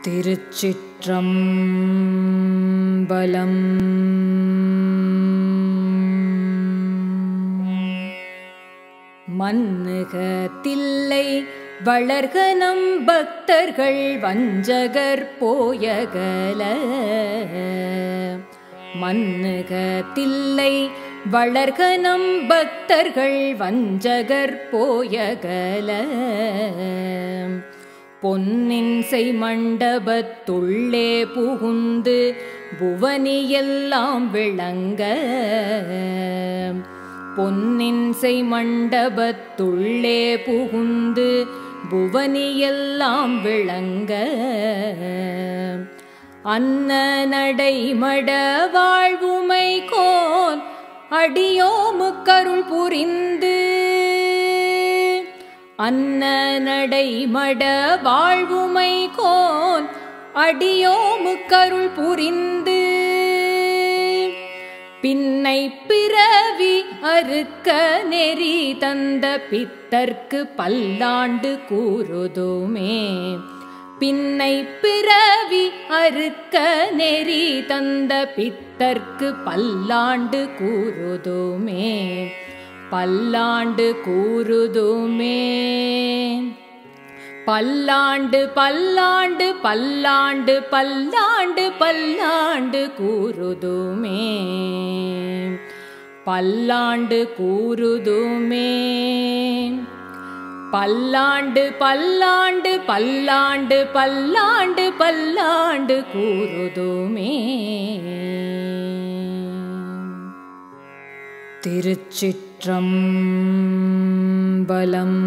திருச்சிற்றம்பலம். மன்னுக தில்லை வளர்க நம் பக்தர்கள் வஞ்சகர் போயகல. மன்னுக தில்லை வளர்க நம் பக்தர்கள் வஞ்சகர் போயகல. பொன்னின் செய்மண்டபத்துள்ளே புகுந்து புவனியெல்லாம் விளங்க. பொன்னின் செய்மண்டபத்துள்ளே புகுந்து புவனியெல்லாம் விளங்க. அன்ன நடைமட வாழ்வுமை கோன் அடியோமுக்கருள் புரிந்து. அன்ன நடைமட வாழ்வுமை கோன் அடியோமுக்கருள் புரிந்து. பின்னை பிறவி அறுக்க நெறி தந்த பித்தர்க்கு பல்லாண்டு கூறுதுமே. பின்னை பிறவி அறுக்க நெறி தந்த பித்தர்க்கு பல்லாண்டு கூறுதுமே. பல்லாண்டு கூறுதுமே. பல்லாண்டு பல்லாண்டு பல்லாண்டு பல்லாண்டு பல்லாண்டு கூறுதுமே. பல்லாண்டு கூறுதுமே. பல்லாண்டு பல்லாண்டு பல்லாண்டு பல்லாண்டு பல்லாண்டு கூறுதுமே. திருச்சிற்றம்பலம்.